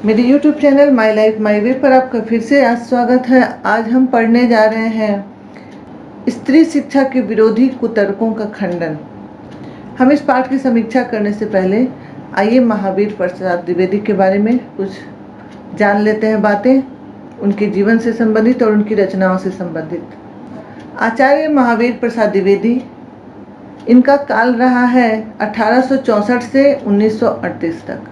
मेरे YouTube channel my life my way पर आपका फिर से आज स्वागत है। आज हम पढ़ने जा रहे हैं स्त्री शिक्षा के विरोधी कुतर्कों का खंडन। हम इस पाठ की समीक्षा करने से पहले आइए महावीर प्रसाद द्विवेदी के बारे में कुछ जान लेते हैं बातें, उनके जीवन से संबंधित और उनकी रचनाओं से संबंधित। आचार्य महावीर प्रसाद द्विवेदी, इनका काल रहा है 1864 से 1938 तक।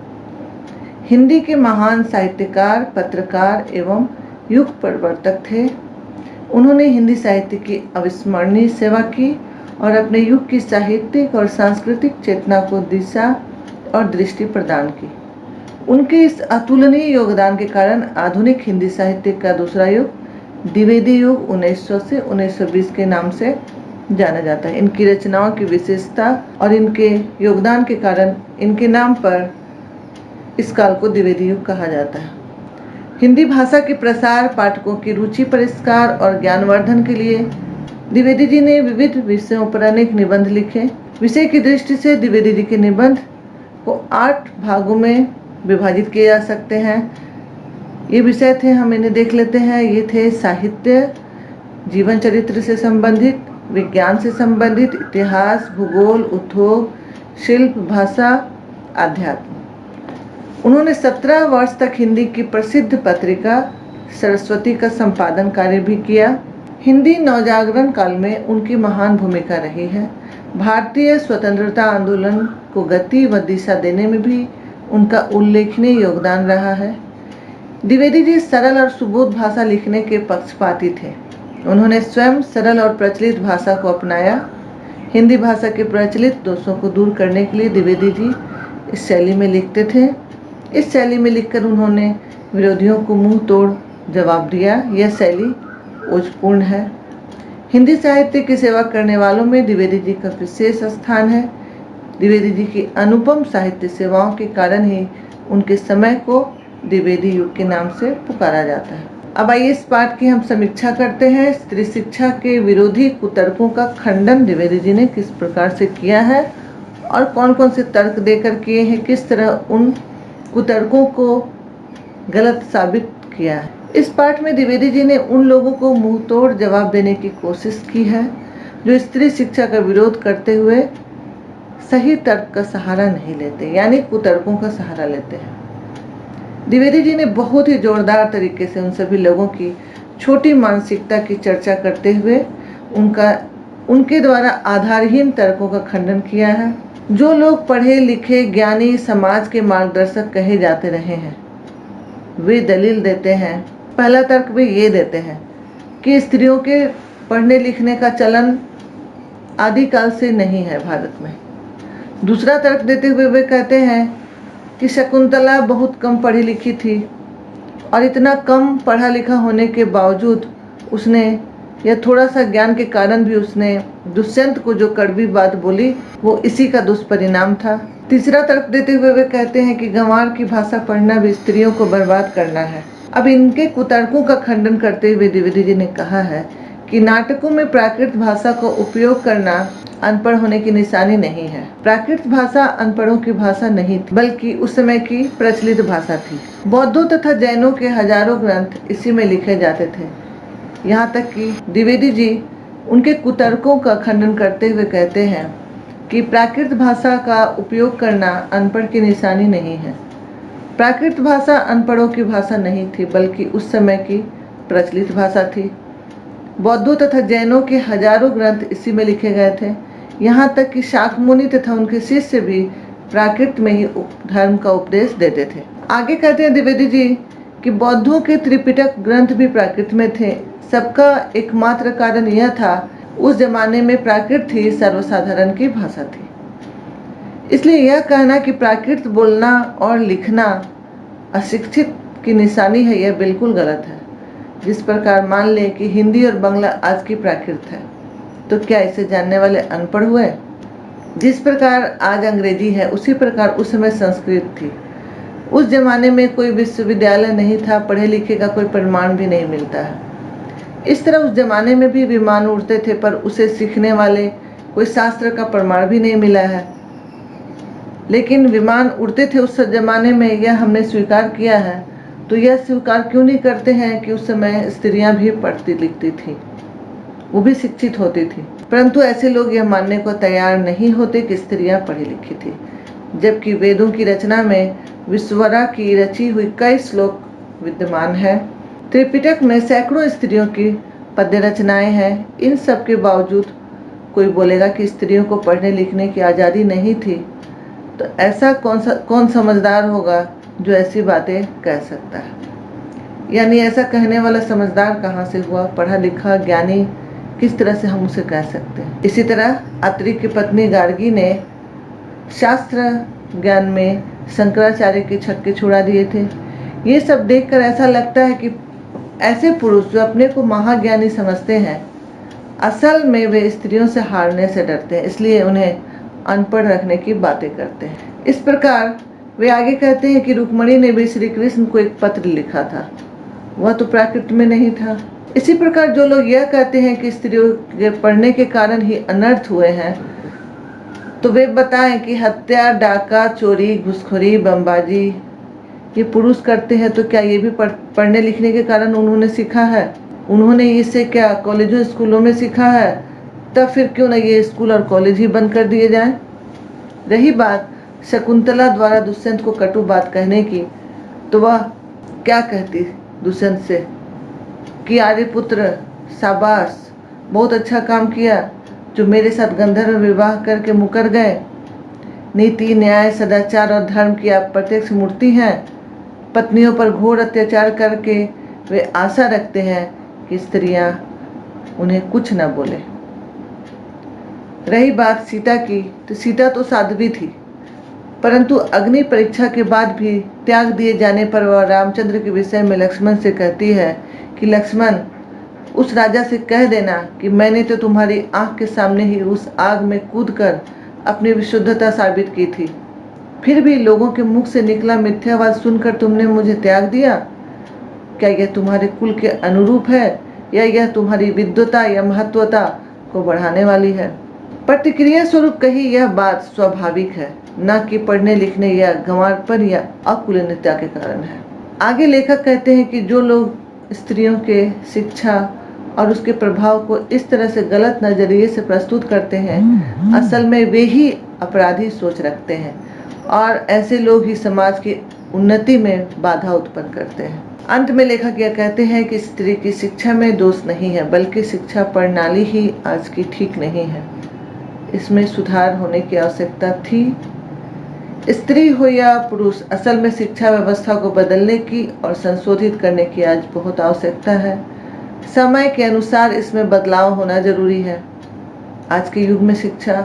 हिंदी के महान साहित्यकार, पत्रकार एवं युग प्रवर्तक थे। उन्होंने हिंदी साहित्य की अविस्मरणीय सेवा की और अपने युग की साहित्यिक और सांस्कृतिक चेतना को दिशा और दृष्टि प्रदान की। उनके इस अतुलनीय योगदान के कारण आधुनिक हिंदी साहित्य का दूसरा युग द्विवेदी युग 1900 से 1920 के नाम से जाना जाता है। इनकी रचनाओं की विशेषता और इनके योगदान के कारण इनके नाम पर इस काल को द्विवेदी युग कहा जाता है। हिंदी भाषा के प्रसार, पाठकों की रुचि परिष्कार और ज्ञानवर्धन के लिए द्विवेदी जी ने विविध विषयों पर अनेक निबंध लिखे। विषय की दृष्टि से द्विवेदी जी के निबंध को 8 भागों में विभाजित किए जा सकते हैं। ये विषय थे, हम इन्हें देख लेते हैं। ये थे साहित्य, जीवन चरित्र से संबंधित, विज्ञान से संबंधित, इतिहास, भूगोल, उद्योग, शिल्प, भाषा, आध्यात्म। उन्होंने 17 वर्ष तक हिंदी की प्रसिद्ध पत्रिका सरस्वती का संपादन कार्य भी किया। हिंदी नवजागरण काल में उनकी महान भूमिका रही है। भारतीय स्वतंत्रता आंदोलन को गति व दिशा देने में भी उनका उल्लेखनीय योगदान रहा है। द्विवेदी जी सरल और सुबोध भाषा लिखने के पक्षपाती थे। उन्होंने स्वयं सरल और प्रचलित भाषा को अपनाया। हिंदी भाषा के प्रचलित दोषों को दूर करने के लिए द्विवेदी जी इस शैली में लिखते थे। इस शैली में लिखकर उन्होंने विरोधियों को मुंह तोड़ जवाब दिया। यह शैली ओजपूर्ण है। हिंदी साहित्य की सेवा करने वालों में द्विवेदी जी का विशेष स्थान है। द्विवेदी जी की अनुपम साहित्य सेवाओं के कारण ही उनके समय को द्विवेदी युग के नाम से पुकारा जाता है। अब आइए इस पाठ की हम समीक्षा करते हैं। स्त्री शिक्षा के विरोधी कुतर्कों का खंडन द्विवेदी जी ने किस प्रकार से किया है और कौन कौन से तर्क देकर किए हैं, किस तरह उन कुतर्कों को गलत साबित किया है। इस पाठ में द्विवेदी जी ने उन लोगों को मुंह तोड़ जवाब देने की कोशिश की है जो स्त्री शिक्षा का विरोध करते हुए सही तर्क का सहारा नहीं लेते, यानी कुतर्कों का सहारा लेते हैं। द्विवेदी जी ने बहुत ही जोरदार तरीके से उन सभी लोगों की छोटी मानसिकता की चर्चा करते हुए उनके द्वारा आधारहीन तर्कों का खंडन किया है। जो लोग पढ़े लिखे, ज्ञानी, समाज के मार्गदर्शक कहे जाते रहे हैं, वे दलील देते हैं। पहला तर्क वे ये देते हैं कि स्त्रियों के पढ़ने लिखने का चलन आदिकाल से नहीं है भारत में। दूसरा तर्क देते हुए वे कहते हैं कि शकुंतला बहुत कम पढ़ी लिखी थी और इतना कम पढ़ा लिखा होने के बावजूद उसने, या थोड़ा सा ज्ञान के कारण भी उसने दुष्यंत को जो कड़वी बात बोली वो इसी का दुष्परिणाम था। तीसरा तर्क देते हुए वे कहते हैं कि गंवार की भाषा पढ़ना भी स्त्रियों को बर्बाद करना है। अब इनके कुतर्कों का खंडन करते हुए द्विवेदी जी ने कहा है कि नाटकों में प्राकृत भाषा का उपयोग करना अनपढ़ होने की निशानी नहीं है। प्राकृत भाषा अनपढ़ों की भाषा नहीं थी, बल्कि उस समय की प्रचलित भाषा थी। बौद्धों तथा जैनों के हजारों ग्रंथ इसी में लिखे जाते थे। यहाँ तक कि द्विवेदी जी उनके कुतर्कों का खंडन करते हुए कहते हैं कि प्राकृत भाषा का उपयोग करना अनपढ़ की निशानी नहीं है। प्राकृत भाषा अनपढ़ों की भाषा नहीं थी, बल्कि उस समय की प्रचलित भाषा थी। बौद्धों तथा जैनों के हजारों ग्रंथ इसी में लिखे गए थे। यहाँ तक कि शाक्यमुनि तथा उनके शिष्य भी प्राकृत में ही धर्म का उपदेश देते थे। आगे कहते हैं द्विवेदी जी कि बौद्धों के त्रिपिटक ग्रंथ भी प्राकृत में थे। सबका एकमात्र कारण यह था, उस जमाने में प्राकृत ही सर्वसाधारण की भाषा थी। इसलिए यह कहना कि प्राकृत बोलना और लिखना अशिक्षित की निशानी है, यह बिल्कुल गलत है। जिस प्रकार मान लें कि हिंदी और बांग्ला आज की प्राकृत है, तो क्या इसे जानने वाले अनपढ़ हुए? जिस प्रकार आज अंग्रेजी है, उसी प्रकार उस समय संस्कृत थी। उस जमाने में कोई विश्वविद्यालय नहीं था, पढ़े लिखे का कोई प्रमाण भी नहीं मिलता है। इस तरह उस जमाने में भी विमान उड़ते थे, पर उसे सीखने वाले कोई शास्त्र का प्रमाण भी नहीं मिला है। लेकिन विमान उड़ते थे उस जमाने में, यह हमने स्वीकार किया है, तो यह स्वीकार क्यों नहीं करते हैं कि उस समय स्त्रियां भी पढ़ती लिखती थी, वो भी शिक्षित होती थी। परंतु ऐसे लोग यह मानने को तैयार नहीं होते कि स्त्रियां पढ़ी लिखी थी, जबकि वेदों की रचना में विश्वरा की रची हुई कई श्लोक विद्यमान है। त्रिपिटक में सैकड़ों स्त्रियों की पद्य रचनाएं हैं। इन सब के बावजूद कोई बोलेगा कि स्त्रियों को पढ़ने लिखने की आज़ादी नहीं थी, तो ऐसा कौन समझदार होगा जो ऐसी बातें कह सकता है? यानी ऐसा कहने वाला समझदार कहाँ से हुआ? पढ़ा लिखा ज्ञानी किस तरह से हम उसे कह सकते हैं? इसी तरह अत्रि की पत्नी गार्गी ने शास्त्र ज्ञान में शंकराचार्य के छक्के छुड़ा दिए थे। ये सब देखकर ऐसा लगता है कि ऐसे पुरुष जो अपने को महाज्ञानी समझते हैं, असल में वे स्त्रियों से हारने से डरते हैं, इसलिए उन्हें अनपढ़ रखने की बातें करते हैं। इस प्रकार वे आगे कहते हैं कि रुक्मणी ने भी श्री कृष्ण को एक पत्र लिखा था, वह तो प्राकृत में नहीं था। इसी प्रकार जो लोग यह कहते हैं कि स्त्रियों के पढ़ने के कारण ही अनर्थ हुए हैं, तो वे बताएं कि हत्या, डाका, चोरी, घूसखोरी, बमबाजी ये पुरुष करते हैं, तो क्या ये भी पढ़ने लिखने के कारण उन्होंने सीखा है? उन्होंने इसे क्या कॉलेजों स्कूलों में सीखा है? तब फिर क्यों न ये स्कूल और कॉलेज ही बंद कर दिए जाएं? रही बात शकुंतला द्वारा दुष्यंत को कटु बात कहने की, तो वह क्या कहती दुष्यंत से कि आर्यपुत्र शाबाश, बहुत अच्छा काम किया जो मेरे साथ गंधर्व विवाह करके मुकर गए। नीति, न्याय, सदाचार और धर्म की आप प्रत्यक्ष मूर्ति हैं। पत्नियों पर घोर अत्याचार करके वे आशा रखते हैं कि स्त्रियां उन्हें कुछ न बोले। रही बात सीता की, तो सीता तो साध्वी थी, परंतु अग्नि परीक्षा के बाद भी त्याग दिए जाने पर वह रामचंद्र के विषय में लक्ष्मण से कहती है कि लक्ष्मण, उस राजा से कह देना कि मैंने तो तुम्हारी आंख के सामने ही उस आग में कूदकर अपनी विशुद्धता साबित की थी, फिर भी लोगों के मुख से निकला मिथ्यावाद सुनकर तुमने मुझे त्याग दिया। क्या यह तुम्हारे कुल के अनुरूप है, या यह तुम्हारी विद्वता या महत्वता को बढ़ाने वाली है? प्रतिक्रिया स्वरूप कही यह बात स्वाभाविक है, न कि पढ़ने लिखने या गंवारपन या अकुलीनता के कारण है। आगे लेखक कहते हैं कि जो लोग स्त्रियों के शिक्षा और उसके प्रभाव को इस तरह से गलत नजरिए से प्रस्तुत करते हैं, असल में वे ही अपराधी सोच रखते हैं, और ऐसे लोग ही समाज की उन्नति में बाधा उत्पन्न करते हैं। अंत में लेखक यह कहते हैं कि स्त्री की शिक्षा में दोष नहीं है, बल्कि शिक्षा प्रणाली ही आज की ठीक नहीं है, इसमें सुधार होने की आवश्यकता थी। स्त्री हो या पुरुष, असल में शिक्षा व्यवस्था को बदलने की और संशोधित करने की आज बहुत आवश्यकता है। समय के अनुसार इसमें बदलाव होना जरूरी है। आज के युग में शिक्षा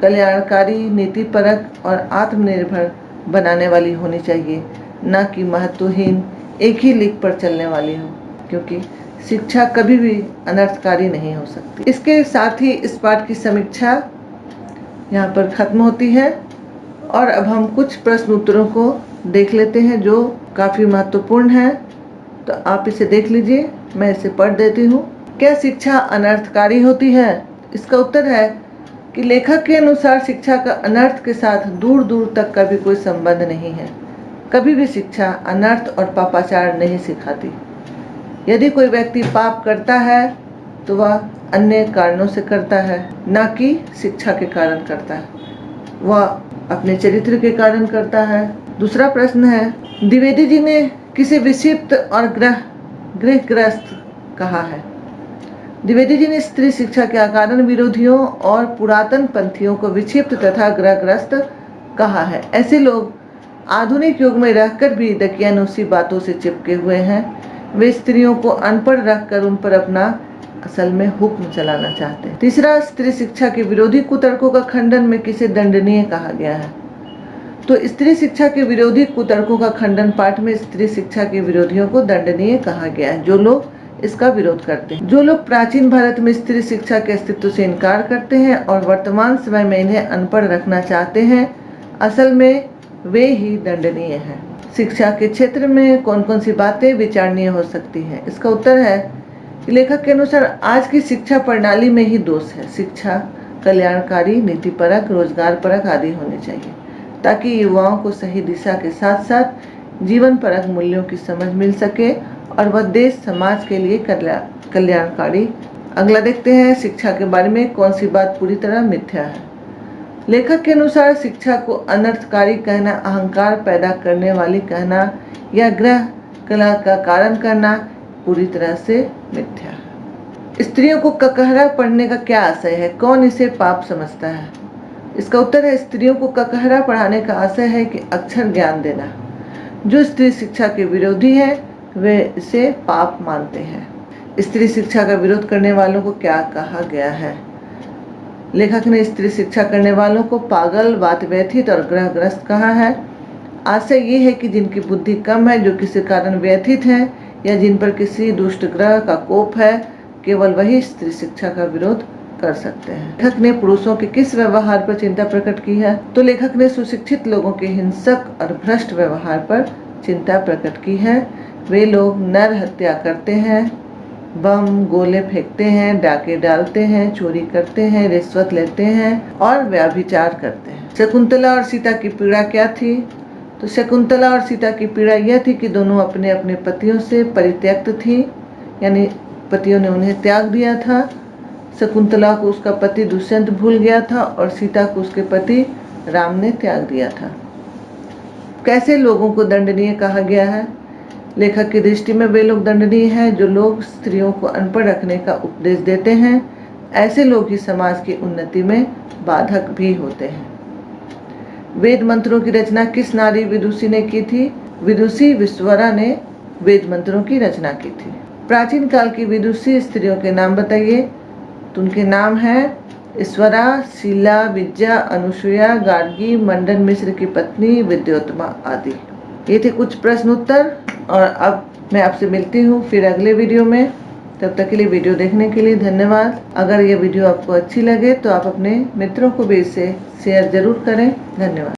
कल्याणकारी, नीतिपरक और आत्मनिर्भर बनाने वाली होनी चाहिए, न कि महत्वहीन एक ही लीक पर चलने वाली हो, क्योंकि शिक्षा कभी भी अनर्थकारी नहीं हो सकती। इसके साथ ही इस पाठ की समीक्षा यहाँ पर खत्म होती है, और अब हम कुछ प्रश्न उत्तरों को देख लेते हैं जो काफ़ी महत्वपूर्ण है। तो आप इसे देख लीजिए, मैं इसे पढ़ देती हूँ। क्या शिक्षा अनर्थकारी होती है? इसका उत्तर है कि लेखक के अनुसार शिक्षा का अनर्थ के साथ दूर दूर तक का भी कोई संबंध नहीं है। कभी भी शिक्षा अनर्थ और पापाचार नहीं सिखाती। यदि कोई व्यक्ति पाप करता है तो वह अन्य कारणों से करता है, न कि शिक्षा के कारण करता है, वह अपने चरित्र के कारण करता है। दूसरा प्रश्न है, द्विवेदी जी ने किसे विक्षिप्त और गृहग्रस्त कहा है? द्विवेदी जी ने स्त्री शिक्षा के अकारण विरोधियों और पुरातन पंथियों को विक्षिप्त तथा ग्रहग्रस्त कहा है। ऐसे लोग आधुनिक युग में रहकर भी दकियानूसी बातों से चिपके हुए हैं। वे स्त्रियों को अनपढ़ रखकर उन पर अपना असल में हुक्म चलाना चाहते हैं। तीसरा, स्त्री शिक्षा के विरोधी कुतर्कों का खंडन में किसे दंडनीय कहा गया है? तो स्त्री शिक्षा के विरोधी कुतर्कों का खंडन पाठ में स्त्री शिक्षा के विरोधियों को दंडनीय कहा गया है, जो लोग इसका विरोध करते हैं। जो लोग प्राचीन भारत में स्त्री शिक्षा के अस्तित्व से इनकार करते हैं और वर्तमान समय में इन्हें अनपढ़ रखना चाहते हैं, असल में वे ही दंडनीय हैं। शिक्षा के क्षेत्र में कौन कौन सी बातें विचारणीय हो सकती हैं? इसका उत्तर है कि लेखक के अनुसार आज की शिक्षा प्रणाली में ही दोष है। शिक्षा कल्याणकारी, नीतिपरक, रोजगारपरक आदि होनी चाहिए, ताकि युवाओं को सही दिशा के साथ साथ जीवन परक मूल्यों की समझ मिल सके और वह देश समाज के लिए कल्याणकारी। अगला देखते हैं, शिक्षा के बारे में कौन सी बात पूरी तरह मिथ्या है। लेखक के अनुसार शिक्षा को अनर्थकारी कहना, अहंकार पैदा करने वाली कहना या ग्रह कला का कारण करना पूरी तरह से मिथ्या है। स्त्रियों को ककहरा पढ़ने का क्या आशय है, कौन इसे पाप समझता है? इसका उत्तर है, स्त्रियों को ककहरा पढ़ाने का आशय है कि अक्षर ज्ञान देना। जो स्त्री शिक्षा के विरोधी है वे इसे पाप मानते हैं। स्त्री शिक्षा का विरोध करने वालों को क्या कहा गया है? लेखक ने स्त्री शिक्षा करने वालों को पागल, वातव्यथित और ग्रहग्रस्त कहा है। आशय ये है कि जिनकी बुद्धि कम है, जो किसी कारण व्यथित है या जिन पर किसी दुष्ट ग्रह का कोप है, केवल वही स्त्री शिक्षा का विरोध कर सकते हैं। लेखक ने पुरुषों के किस व्यवहार पर चिंता प्रकट की है? तो लेखक ने सुशिक्षित लोगों के हिंसक और भ्रष्ट व्यवहार पर चिंता प्रकट की है। वे लोग नर हत्या करते हैं, बम गोले फेंकते हैं, डाके डालते हैं, चोरी करते हैं, रिश्वत लेते हैं और व्यभिचार करते हैं। शकुंतला और सीता की पीड़ा क्या थी? तो शकुंतला और सीता की पीड़ा यह थी कि दोनों अपने अपने पतियों से परित्यक्त थी, यानी पतियों ने उन्हें त्याग दिया था। शकुंतला को उसका पति दुष्यंत भूल गया था और सीता को उसके पति राम ने त्याग दिया था। कैसे लोगों को दंडनीय कहा गया है? लेखक की दृष्टि में वे लोग दंडनीय हैं जो लोग स्त्रियों को अनपढ़ रखने का उपदेश देते हैं। ऐसे लोग ही समाज की उन्नति में बाधक भी होते हैं। वेद मंत्रों की रचना किस नारी विदुषी ने की थी? विदुषी विश्वरा ने वेद मंत्रों की रचना की थी। प्राचीन काल की विदुषी स्त्रियों के नाम बताइए। तो उनके नाम हैं ईश्वरा, शीला, विद्या, अनुसुया, गार्गी, मंडन मिश्र की पत्नी विद्योत्तमा आदि। ये थे कुछ प्रश्न उत्तर, और अब मैं आपसे मिलती हूँ फिर अगले वीडियो में। तब तक के लिए वीडियो देखने के लिए धन्यवाद। अगर ये वीडियो आपको अच्छी लगे तो आप अपने मित्रों को भी इसे शेयर जरूर करें। धन्यवाद।